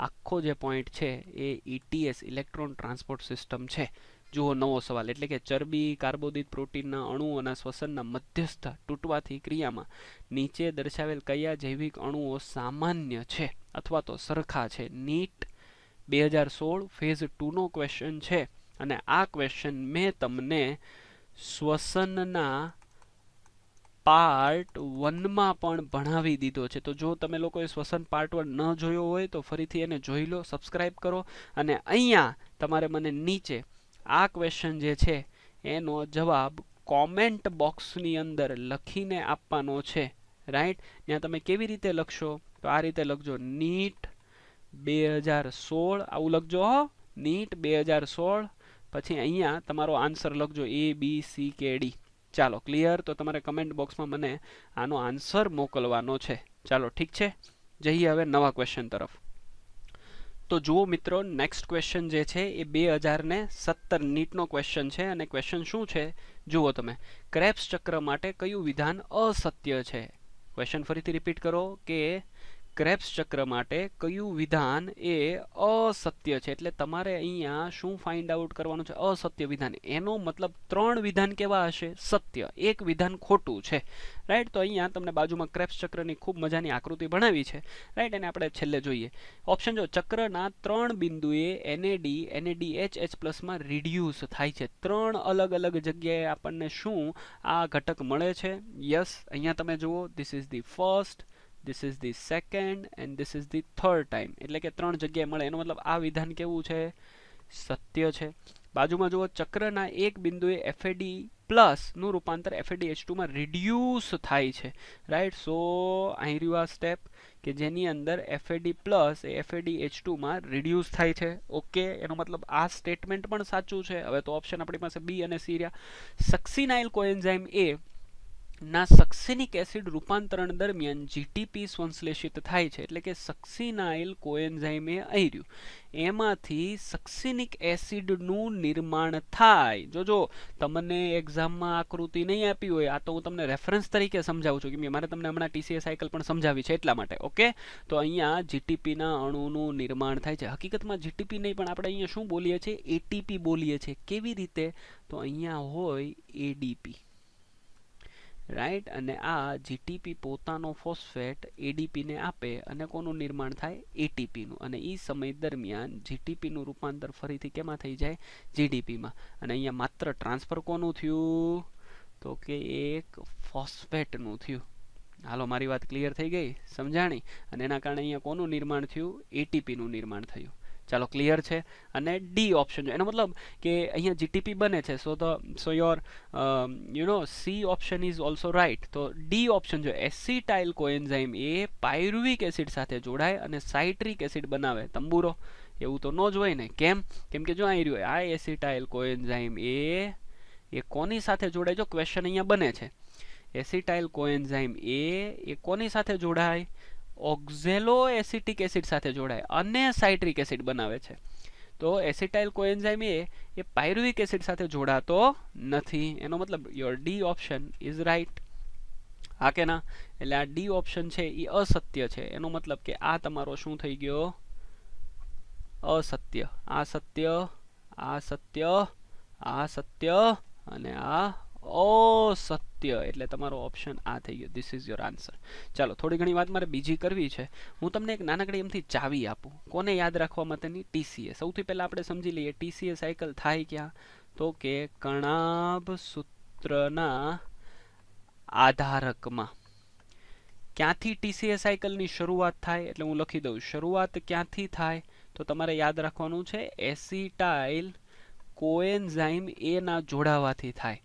આખો જે પોઈન્ટ છે એ ETS ઇલેક્ટ્રોન ટ્રાન્સપોર્ટ સિસ્ટમ છે. જુઓ નવો સવાલ, એટલે કે ચરબી, કાર્બોદિત પ્રોટીનના અણુઓના શ્વસનના મધ્યસ્થ તૂટવાથી ક્રિયામાં નીચે દર્શાવેલ કયા જૈવિક અણુઓ સામાન્ય છે અથવા તો સરખા છે. નીટ 2016 ફેઝ 2 નો ક્વેશ્ચન છે અને આ ક્વેશ્ચન મેં તમને શ્વસનના પાર્ટ 1 માં પણ ભણાવી દીધો છે. તો જો તમે લોકોએ શ્વસન પાર્ટ 1 ન જોયો હોય તો ફરીથી એને જોઈ લો, સબસ્ક્રાઇબ કરો. અને અહીંયા તમારે મને નીચે આ ક્વેશ્ચન જે છે એનો જવાબ કોમેન્ટ બોક્સની અંદર લખીને આપવાનો છે, રાઈટ. ત્યાં તમે કેવી રીતે લખશો તો આ રીતે લખજો, નીટ 2016 આવું લખજો હો, નીટ 2016. પછી અહીંયા તમારો આન્સર લખજો ABCKD. ચાલો ક્લિયર. તો તમારે કમેન્ટ બોક્સમાં મને આનો આન્સર મોકલવાનો છે. ચાલો ઠીક છે, જઈએ હવે નવા ક્વેશ્ચન તરફ. તો જુઓ મિત્રો, નેક્સ્ટ ક્વેશ્ચન જે છે એ 2017 નીટનો ક્વેશ્ચન છે અને ક્વેશ્ચન શું છે જુઓ તમે. ક્રેબ્સ ચક્ર માટે કયું વિધાન અસત્ય છે. ક્વેશ્ચન ફરીથી રિપીટ કરો કે ક્રેબ્સ ચક્ર માટે કયું વિધાન એ અસત્ય છે. એટલે તમારે અહીંયા શું ફાઇન્ડ આઉટ કરવાનું છે, અસત્ય વિધાન. એનો મતલબ 3 વિધાન કેવા હશે, સત્ય, એક વિધાન ખોટું છે, રાઈટ. તો અહીંયા તમને બાજુમાં ક્રેબ્સ ચક્રની ખૂબ મજાની આકૃતિ ભણાવી છે, રાઈટ. અને આપણે છેલ્લે જોઈએ ઓપ્શન. જો ચક્રના 3 બિંદુએ NAD NADH+ માં રિડ્યુસ થાય છે. 3 અલગ અલગ જગ્યાએ આપણને શું આ ઘટક મળે છે. યસ, અહીંયા તમે જુઓ, this is the first, this is the second and this is the third time. એટલે કે 3 જગ્યાએ મળે. એનો મતલબ આ વિધાન કેવું છે, સત્ય છે. બાજુમાં જુઓ, ચક્રના એક બિંદુએ FAD+ નું રૂપાંતર FADH2 માં રિડ્યુસ થાય છે, રાઈટ. સો અહીં રહ્યું આ સ્ટેપ કે જેની અંદર FAD+ એ FADH2 માં રિડ્યુસ થાય છે. ઓકે, એનો મતલબ આ સ્ટેટમેન્ટ પણ સાચું છે. હવે તો ઓપ્શન આપણી પાસે B અને C રહ્યા. સક્સિનાઇલ કોએન્ઝાઇમ A ના સક્સિનિક એસિડ રૂપાંતરણ દરમિયાન GTP સંશ્લેષિત થાય છે. એટલે કે સક્સિનાઇલ કોએન્ઝાઇમ એ આવ્યું, એમાંથી સક્સિનિક એસિડનું નિર્માણ થાય. જોજો, તમને એક્ઝામમાં આકૃતિ નહીં આપી હોય, આ તો હું તમને રેફરન્સ તરીકે સમજાવું છું કે મારે તમને હમણાં TCA સાયકલ પણ સમજાવી છે એટલા માટે. ઓકે, તો અહીંયા GTP ના અણુનું નિર્માણ થાય છે. હકીકતમાં GTP નહીં પણ આપણે અહીંયા શું બોલીએ છીએ, ATP બોલીએ છીએ. કેવી રીતે, તો અહીંયા હોય ADP, રાઈટ. અને આ GTP પોતાનો ફોસ્ફેટ ADP ને આપે અને કોનું નિર્માણ થાય, ATP નું. અને એ સમય દરમિયાન GTP નું રૂપાંતર ફરીથી કેમાં થઈ જાય, GDP માં. અને અહીંયા માત્ર ટ્રાન્સફર કોનું થયું, તો કે એક ફોસ્ફેટ નું થયું. હાલો, મારી વાત ક્લિયર થઈ ગઈ, સમજાણી. અને એના કારણે અહીંયા કોનું નિર્માણ થયું, ATP નું નિર્માણ થયું. ચાલો ક્લિયર છે. અને ડી ઓપ્શન, એનો મતલબ કે અહીંયા GTP બને છે, સો your C option is also right. તો ડી ઓપ્શન જો એસિટાઇલ કોએન્ઝાઇમ એ પાયરુવિક એસિડ સાથે જોડાય અને સાઇટ્રિક એસિડ બનાવે, તંબુરો. એવું તો ન જ હોય ને. કેમ? કેમ કે જો અહીં રહ્યું આ એસિટાઇલ કોએન્ઝાઇમ એ કોની સાથે જોડાય? જો ક્વેશ્ચન અહીંયા બને છે એસિટાઇલ કોએન્ઝાઇમ એ કોની સાથે જોડાય? ઓક્ઝેલો એસિટિક એસિડ સાથે જોડાય અને સાઇટ્રિક એસિડ બનાવે છે. તો એસિટાઇલ કોએન્ઝાઇમ એ પાયરુવિક એસિડ સાથે જોડાતો નથી. એનો મતલબ your D option is right. હા કે ના? એટલે આ ડી ઓપ્શન છે એ અસત્ય છે. એનો મતલબ કે આ તમારો શું થઈ ગયો? અસત્ય. આ સત્ય, આ સત્ય, આ સત્ય અને આ અસત્ય. એટલે તમારો ઓપ્શન આ થઈ ગયો. This is your answer. ચાલો થોડી ઘણી વાત મારે બીજી કરવી છે. હું તમને એક નાનકડી એમથી ચાવી આપું. કોને યાદ રાખવા માટેની? ટીસીએ. સૌથી પહેલા આપણે સમજી લઈએ ટીસીએ સાયકલ થાય ક્યાં? તો કે કણાભ સૂત્રના આધારકમાં. ક્યાંથી ટીસીએ સાયકલની શરૂઆત થાય? એટલે હું લખી દઉં શરૂઆત ક્યાંથી થાય? તો તમારે યાદ રાખવાનું છે એસિટાઇલ કોએન્ઝાઇમ એ ના જોડાવાથી થાય.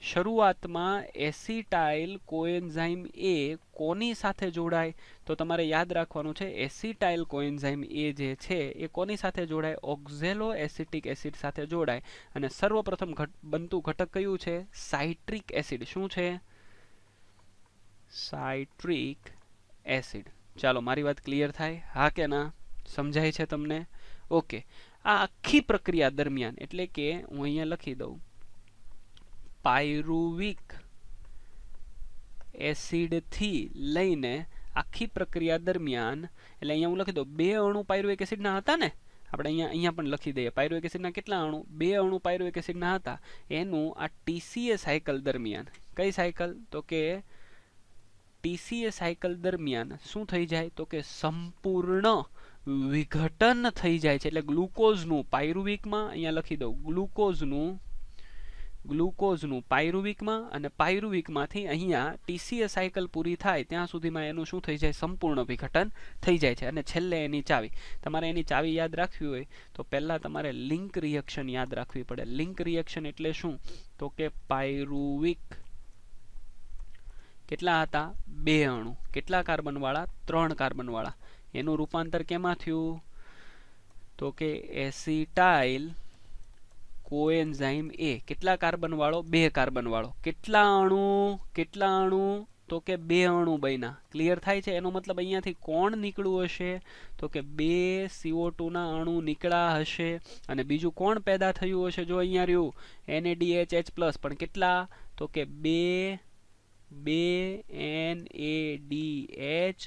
શરૂઆતમાં એસિટાઇલ કોએન્ઝાઇમ એ કોની સાથે જોડાય? તો તમારે યાદ રાખવાનું છે એસિટાઇલ કોએન્ઝાઇમ એ જે છે એ કોની સાથે જોડાય? ઓક્ઝેલો એસિટિક એસિડ સાથે જોડાય. અને સર્વપ્રથમ બનતું ઘટક કયું છે? Citric acid. શું છે? Citric acid. ચાલો મારી વાત ક્લિયર થાય? હા કે ના? સમજાય છે તમને? ઓકે. આ આખી પ્રક્રિયા દરમિયાન એટલે કે હું અહીંયા લખી દઉં પાયરુવિક એસિડ થી લઈને આખી પ્રક્રિયા દરમિયાન એટલે અહીંયા હું લખી દઉં 2 અણુ પાયરુવિક એસિડના હતા ને. આપણે અહીંયા પણ લખી દઈએ પાયરુવિક એસિડના કેટલા અણુ? 2 અણુ પાયરુવિક એસિડના હતા. એનું આ ટીસીએ સાયકલ દરમિયાન કઈ સાયકલ? તો કે ટીસીએ સાયકલ દરમિયાન શું થઈ જાય? તો કે સંપૂર્ણ વિઘટન થઈ જાય છે. એટલે ગ્લુકોઝનું પાયરુવિકમાં અહીંયા લખી દઉં ગ્લુકોઝનું પાયરુવિકમાં અને પાયરુવિકમાંથી અહીંયા ટીસીએ સાયકલ પૂરી થાય ત્યાં સુધીમાં એનું શું થઈ જાય? સંપૂર્ણ વિઘટન થઈ જાય છે. અને છેલ્લે એની ચાવી. તમારે એની ચાવી યાદ રાખવી હોય તો પહેલા તમારે લિંક રિએક્શન યાદ રાખવી પડે. લિંક રિએક્શન એટલે શું? તો કે પાયરુવિક કેટલા હતા? 2 અણુ. કેટલા કાર્બન વાળા? 3 કાર્બન વાળા. એનું રૂપાંતર કેમાં થયું? તો કે એસિટાઇલ કોએન્ઝાઇમ એ કેટલા કાર્બન વાળો? 2 કાર્બન વાળો. કેટલા અણુ? તો કે 2 અણુ બન્યા. ક્લિયર થાય છે? એનો મતલબ અહીંયાથી કોણ નીકળ્યું હશે? તો કે 2 CO2 ના અણુ નીકળ્યા હશે. અને બીજું કોણ પેદા થયું હશે? જો અહીંયા રહ્યું NADH+. પણ કેટલા? તો કે 2 NADH+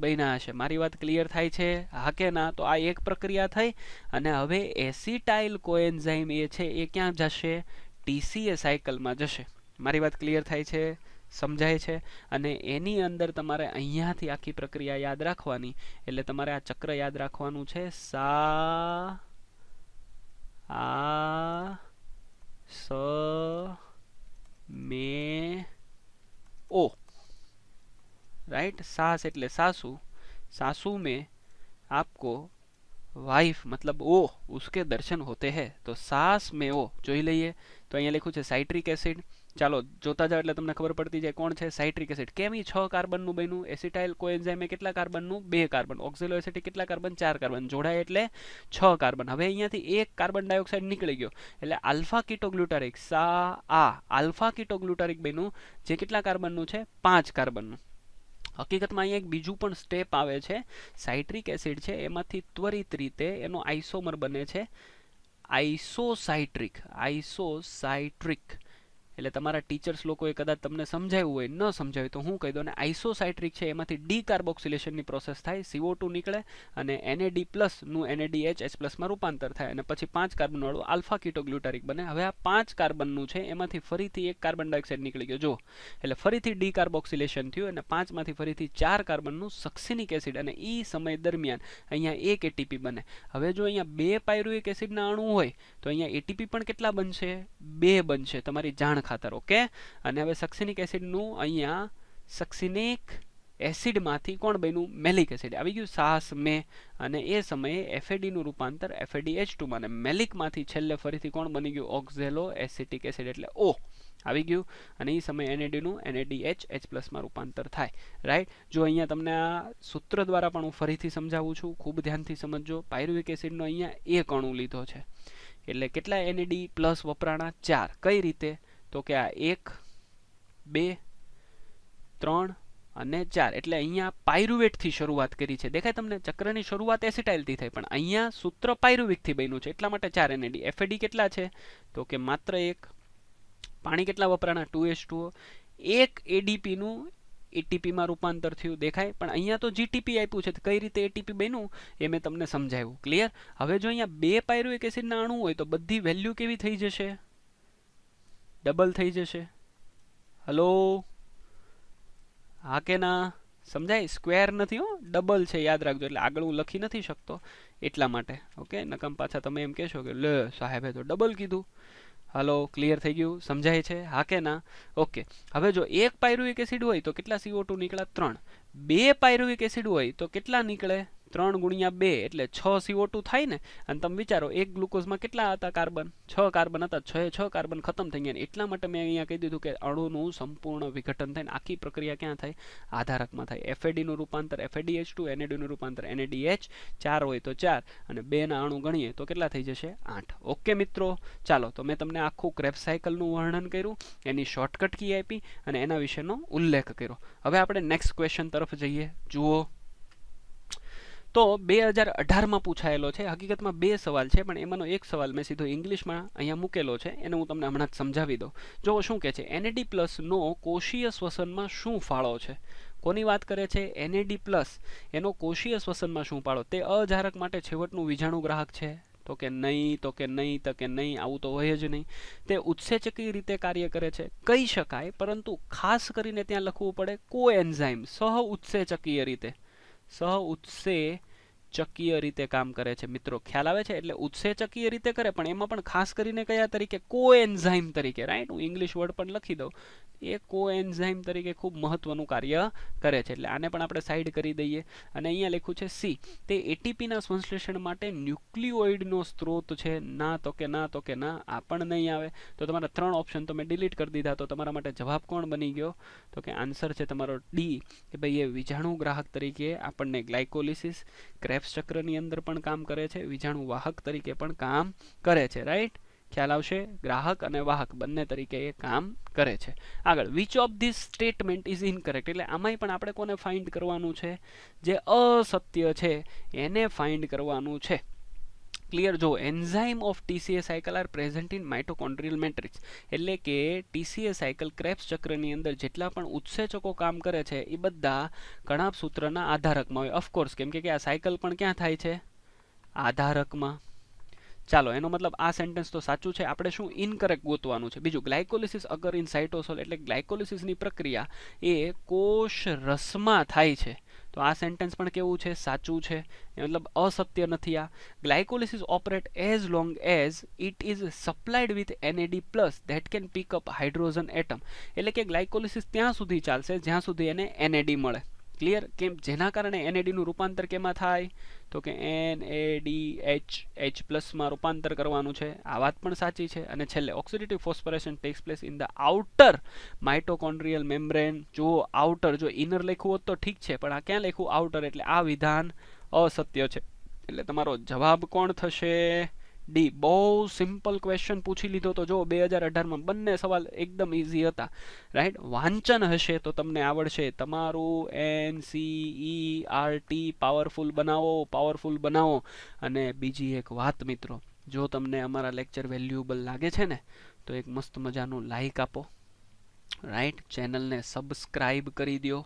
બન્યા હશે. મારી વાત ક્લિયર થાય છે? હા કે ના? તો આ એક પ્રક્રિયા થઈ. અને હવે એસિટાઇલ કોએન્ઝાઇમ એ છે એ ક્યાં જશે? ટીસીએ સાયકલમાં જશે. મારી વાત ક્લિયર થાય છે? સમજાય છે? અને એની અંદર તમારે અહીંયાથી આખી પ્રક્રિયા યાદ રાખવાની. એટલે તમારે આ ચક્ર યાદ રાખવાનું છે. સા આ સ મે ओ. राइट? सास એટલે सासू. सासू में आपको वाइफ मतलब ओ उसके दर्शन होते हैं. तो सास में ओ જોઈ લઈએ. તો અહીંયા લખ્યું છે સાઇટ્રિક એસિડ. ચાલો જોતા જાવ એટલે તમને ખબર પડતી જાય કોણ છે? Citric acid. કેમ ઈ 6 કાર્બનનું બન્યું? એસિટાઇલ કોએન્ઝાઇમ એ કેટલા કાર્બનનું? 2 કાર્બન. ઓક્ઝેલો એસિડ કેટલા કાર્બન? 4 કાર્બન. જોડાય એટલે 6 કાર્બન. હવે અહીંયાથી એક કાર્બન ડાયોક્સાઇડ નીકળી ગયો એટલે આલ્ફા કીટોગ્લુટારિક આલ્ફા કીટોગ્લુટારિક બન્યું જે કેટલા કાર્બનનું છે? 5 કાર્બનનું. હકીકતમાં અહીંયા એક બીજું પણ સ્ટેપ આવે છે. સાઇટ્રિક એસિડ છે એમાંથી ત્વરિત રીતે એનો આઇસોમર બને છે આઇસોસાઇટ્રિક. એટલે તમારા ટીચર્સ લોકોએ કદાચ તમને સમજાવ્યું હોય, ન સમજાવ્યું તો હું કહી દઉં. અને આઇસોસાઇટ્રિક છે એમાંથી ડીકાર્બોક્સિલેશનની પ્રોસેસ થાય. CO2 નીકળે અને NAD+ નું NADH+ માં રૂપાંતર થાય અને પછી 5 કાર્બન વાળું આલ્ફા કીટોગ્લુટારિક બને. હવે આ 5 કાર્બનનું છે એમાંથી ફરીથી એક કાર્બન ડાયોક્સાઇડ નીકળી ગયો. જો એટલે ફરીથી ડીકાર્બોક્સિલેશન થયું અને 5 માંથી ફરીથી 4 કાર્બનનું સક્સિનિક એસિડ. અને એ સમય દરમિયાન અહીંયા એક ATP બને. હવે જો અહીંયા 2 પાયરુવિક એસિડના અણુ હોય તો અહીંયા ATP પણ કેટલા બનશે? 2 બનશે. તમારી જાણ ખાતર. ઓકે. અને હવે સક્સિનિક એસિડનું અહીંયા સક્સિનિક એસિડમાંથી કોણ બન્યું? મેલિક એસિડ આવી ગયું, સાસ મે, અને એ સમયે FAD નું રૂપાંતર FADH2 માં, અને મેલિકમાંથી છેલ્લે ફરીથી કોણ બની ગયું? ઓક્ઝેલો એસિટિક એસિડ એટલે O આવી ગયું, અને એ સમયે NAD નું NADH માં રૂપાંતર થાય. રાઈટ. જો અહીંયા તમને આ સૂત્ર દ્વારા પણ હું ફરીથી સમજાવું છું, ખૂબ ધ્યાનથી સમજજો. પાયરુવિક એસિડનો અહીંયા એક અણુ લીધો છે, એટલે કેટલા NAD પ્લસ વપરાણા? 4. કઈ રીતે? તો કે આ 1 2 3 અને 4, એટલે અહીંયા પાયરુવેટ થી શરૂઆત કરી છે. દેખાય તમને? ચક્રની શરૂઆત એસિટાઇલ થી થઈ, પણ અહીંયા સૂત્ર પાયરુવિક થી બન્યું છે, એટલા માટે 4 NAD. FAD કેટલા છે? તો કે માત્ર 1. પાણી કેટલા વપરાણા? 2H2O. 1 ADP નું ATP માં રૂપાંતર થયું, દેખાય? પણ અહીંયા તો GTP આપ્યું છે, કઈ રીતે ATP બન્યું એ મેં તમને સમજાવ્યું. ક્લિયર? હવે જો અહીંયા 2 પાયરુવિક એસિડના અણુ હોય તો બધી વેલ્યુ કેવી થઈ જશે? ડબલ થઈ જશે. હલો, હા કે ના? સમજાય? સ્ક્વેર નથી હો, ડબલ છે, યાદ રાખજો. એટલે આગળ હું લખી નથી શકતો એટલા માટે. ઓકે, નકમ પાછા તમે એમ કહેશો કે લે સાહેબે તો ડબલ કીધું. હલો, ક્લિયર થઈ ગયું? સમજાય છે? હા કે ના? ઓકે. હવે જો 1 પાયરુવિક એસિડ હોય તો કેટલા CO2 નીકળ્યા? 3. 2 પાયરુવિક એસિડ હોય તો કેટલા નીકળે? 3 ગુણ્યા 2 એટલે 6 CO2 થાય ને. અને તમે વિચારો, એક ગ્લુકોઝમાં કેટલા હતા કાર્બન? 6 કાર્બન હતા. 6 કાર્બન ખતમ થઈ ગયા. એટલા માટે મેં અહીંયા કહી દીધું કે અણુનું સંપૂર્ણ વિઘટન થાય ને આખી પ્રક્રિયા ક્યાં થાય? આધારકમાં થાય. FAD નું રૂપાંતર FADH2, NAD નું રૂપાંતર NADH. 4 હોય તો 4, અને 2 ના અણુ ગણીએ તો કેટલા થઈ જશે? 8. ઓકે મિત્રો, ચાલો તો મેં તમને આખું ક્રેબ્સ સાયકલનું વર્ણન કર્યું, એની શોર્ટકટ કી આપી, અને એના વિશેનો ઉલ્લેખ કર્યો. હવે આપણે નેક્સ્ટ ક્વેશ્ચન તરફ જઈએ. જુઓ તો 2018માં પૂછાયેલો છે. હકીકતમાં 2 સવાલ છે, પણ એમાંનો એક સવાલ મેં સીધો ઇંગ્લિશમાં અહીંયા મૂકેલો છે, એને હું તમને હમણાં જ સમજાવી દઉં. જો શું કહે છે? NAD+ નો કોષીય શ્વસનમાં શું ફાળો છે? કોની વાત કરે છે? NAD+ એનો કોષીય શ્વસનમાં શું ફાળો? તે અજારક માટે છેવટનું વિજાણુગ્રાહક છે? તો કે નહીં, તો કે નહીં, તો કે નહીં. આવું તો હોય જ નહીં. તે ઉત્સેચકીય રીતે કાર્ય કરે છે? કહી શકાય, પરંતુ ખાસ કરીને ત્યાં લખવું પડે કોએન્ઝાઇમ, સહ ઉત્સેચકીય રીતે. સહ-ઉત્સેચકીય રીતે કામ કરે છે. મિત્રો ખ્યાલ આવે છે? એટલે ઉત્સેચકીય રીતે કરે, પણ એમાં પણ ખાસ કરીને કયા તરીકે? કોએન્ઝાઇમ તરીકે. રાઈટ. હું ઇંગ્લિશ વર્ડ પણ લખી દઉં. એ કોએન્ઝાઇમ તરીકે ખૂબ મહત્વનું કાર્ય કરે છે. એટલે આને પણ આપણે સાઈડ કરી દઈએ. અને અહીંયા લખ્યું છે C. તે ATPના સંશ્લેષણ માટે ન્યુક્લિયોઇડનો સ્ત્રોત છે? ના, તો કે ના, તો કે ના. આ પણ નહીં આવે. તો તમારા 3 ઓપ્શન તો મેં ડિલીટ કરી દીધા. તો તમારા માટે જવાબ કોણ બની ગયો? તો કે આન્સર છે તમારો D, કે ભાઈ એ વિજાણુ ગ્રાહક તરીકે આપણને ગ્લાયકોલિસિસ ક્રેબ્સ ચક્રની અંદર પણ કામ કરે છે, વિજાણુ વાહક તરીકે પણ કામ કરે છે. રાઈટ. ખ્યાલ આવશે? ગ્રાહક અને વાહક બંને તરીકે એ કામ કરે છે. આગળ, which of this statement is incorrect? એટલે આમાંય પણ આપણે કોને ફાઇન્ડ કરવાનું છે? જે અસત્ય છે એને ફાઇન્ડ કરવાનું છે. ક્લિયર? જો enzyme of TCA cycle are present in mitochondrial matrix, એટલે કે TCA સાયકલ ક્રેબ્સ ચક્રની અંદર જેટલા પણ ઉત્સેચકો કામ કરે છે એ બધા કણાભ સૂત્રના આધારકમાં હોય. ઓફકોર્સ, કેમ કે આ સાયકલ પણ ક્યાં થાય છે? આધારકમાં. ચાલો, એનો મતલબ આ સેન્ટેન્સ તો સાચું છે. આપણે શું ઇનકરેક્ટ ગોતવાનું છે? બીજું, ગ્લાયકોલિસિસ અગર ઇન સાઇટોસોલ, એટલે ગ્લાયકોલિસિસની પ્રક્રિયા એ કોષ રસમાં થાય છે. તો આ સેન્ટેન્સ પણ કેવું છે? સાચું છે. મતલબ અસત્ય નથી. આ glycolysis operate as long as it is supplied with NAD+ that can pick up hydrogen atom, એટલે કે ગ્લાયકોલિસિસ ત્યાં સુધી ચાલશે જ્યાં સુધી એને NAD મળે. ક્લિયર? કેમ? જેના કારણે NAD નું રૂપાંતર કેમાં થાય? તો કે NADH+ માં રૂપાંતર કરવાનું છે. આ વાત પણ સાચી છે. અને છેલ્લે, oxidative phosphorylation takes place in the outer mitochondrial membrane. જો આઉટર, જો ઇનર લખ્યું હોત તો ઠીક છે, પણ આ ક્યાં લખ્યું? આઉટર. એટલે આ વિધાન અસત્ય છે. એટલે તમારો જવાબ કોણ થશે? D. બહુ સિમ્પલ ક્વેશ્ચન પૂછી લીધો તો જો 2018માં બંને સવાલ એકદમ ઈઝી હતા. રાઈટ. વાંચન હશે તો તમને આવડશે. તમારું NCERT પાવરફુલ બનાવો. અને બીજી એક વાત મિત્રો, જો તમને અમારા લેક્ચર વેલ્યુએબલ લાગે છે ને, તો એક મસ્ત મજાનું લાઈક આપો. રાઈટ. ચેનલને સબસ્ક્રાઇબ કરી દો,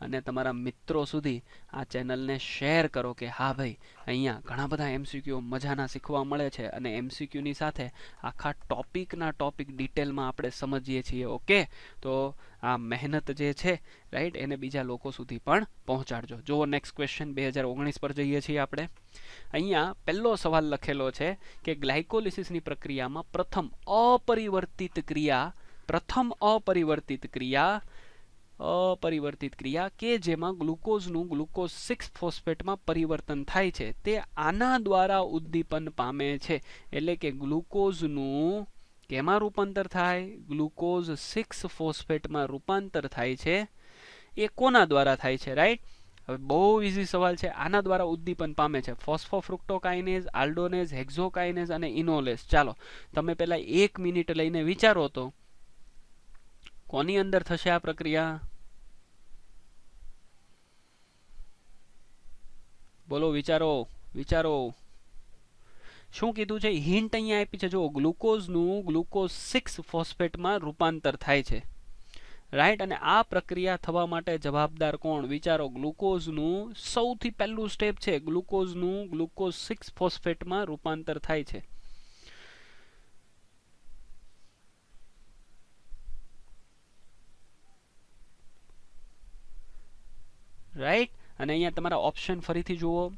અને તમારા મિત્રો સુધી આ ચેનલને શેર કરો કે હા ભાઈ, અહીંયા ઘણા બધા MCQ મજાના શીખવા મળે છે, અને MCQની સાથે આખા ટોપિક ડિટેલમાં આપણે સમજીએ છીએ. ઓકે, તો આ મહેનત જે છે, રાઈટ, એને બીજા લોકો સુધી પણ પહોંચાડજો. જો નેક્સ્ટ ક્વેશ્ચન 2019 પર જઈએ છીએ આપણે. અહીંયા પહેલો સવાલ લખેલો છે કે ગ્લાયકોલિસિસની પ્રક્રિયામાં પ્રથમ અપરિવર્તિત ક્રિયા अपरिवर्तित क्रिया के जेमां ग्लूकोઝનું ગ્લુકોઝ 6 ફોસ્ફેટમાં પરિવર્તન થાય છે તે આના દ્વારા ઉદ્દીપન પામે છે. એટલે કે ગ્લુકોઝનું કેમાં રૂપાંતર થાય? ગ્લુકોઝ 6 ફોસ્ફેટમાં રૂપાંતર થાય છે એ કોના દ્વારા થાય છે? રાઈટ. હવે બહુ ઇઝી સવાલ છે. આના દ્વારા ઉદ્દીપન પામે છે ફોસ્ફોફ્રુક્ટોકાઇનેઝ, આલ્ડોનેઝ, હેક્ઝોકાઇનેઝ અને ઇનોલેઝ. ચાલો તમે પહેલા 1 મિનિટ લઈને વિચારો તો કોની અંદર થશે આ પ્રક્રિયા? બોલો, વિચારો વિચારો. શું કીધું છે? હિન્ટ અહીંયા આપી છે. જો ગ્લુકોઝનું ગ્લુકોઝ 6 ફોસ્ફેટમાં રૂપાંતર થાય છે. રાઈટ. અને આ પ્રક્રિયા થવા માટે જવાબદાર કોણ? વિચારો. ગ્લુકોઝનું સૌથી પહેલું સ્ટેપ છે ગ્લુકોઝનું ગ્લુકોઝ 6 ફોસ્ફેટમાં રૂપાંતર થાય છે. રાઈટ. અને અહીંયા તમારા ઓપ્શન ફરીથી જુઓ.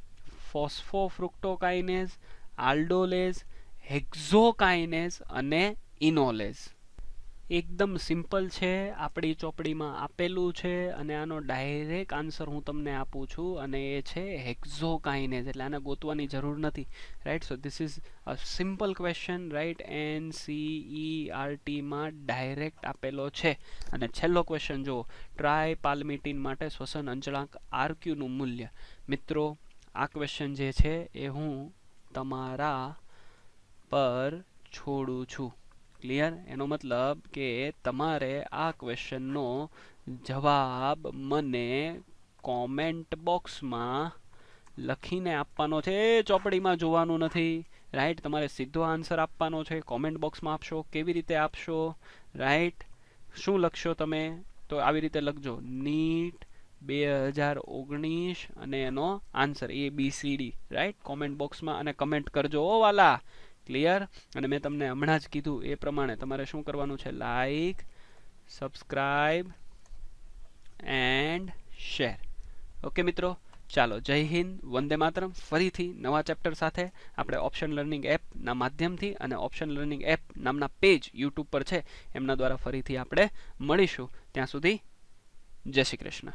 ફોસ્ફોફ્રુક્ટોકાઇનેઝ, આલ્ડોલેઝ, હેક્ઝોકાઇનેઝ અને ઇનોલેઝ. એકદમ સિમ્પલ છે, આપણી ચોપડીમાં આપેલું છે અને આનો ડાયરેક્ટ આન્સર હું તમને આપું છું અને એ છે હેક્ઝોકાઇનેઝ. એટલે આને ગોતવાની જરૂર નથી. Right. So this is a simple question. Right. NCERT માં ડાયરેક્ટ આપેલો છે. અને છેલ્લો ક્વેશ્ચન જુઓ. ટ્રાય પાલ્મિટીન માટે શ્વસન અંચળાંક RQ નું મૂલ્ય. મિત્રો આ ક્વેશ્ચન જે છે એ હું તમારા પર છોડું છું. ક્લિયર? એનો મતલબ કે તમારે આ ક્વેશ્ચનનો જવાબ મને કોમેન્ટ બોક્સમાં લખીને આપવાનો છે. ચોપડીમાં જોવાનું નથી. રાઈટ. તમારે સીધો આન્સર આપવાનો છે. કોમેન્ટ બોક્સમાં આપશો. કેવી રીતે આપશો? રાઈટ. શું લખશો તમે? તો આવી રીતે લખજો, નીટ 2019 અને એનો આન્સર ABCD. રાઈટ. કોમેન્ટ બોક્સમાં અને કમેન્ટ કરજો ઓ વાલા. ક્લિયર? અને મેં તમને હમણાં જ કીધું એ પ્રમાણે તમારે શું કરવાનું છે? Like, subscribe and share. Okay મિત્રો, ચાલો જય હિન્દ, વંદે માતરમ. ફરીથી નવા ચેપ્ટર સાથે આપણે ઓપ્શન લર્નિંગ એપના માધ્યમથી અને ઓપ્શન લર્નિંગ એપ નામના પેજ યુટ્યુબ પર છે એમના દ્વારા ફરીથી આપણે મળીશું. ત્યાં સુધી જય શ્રી કૃષ્ણ.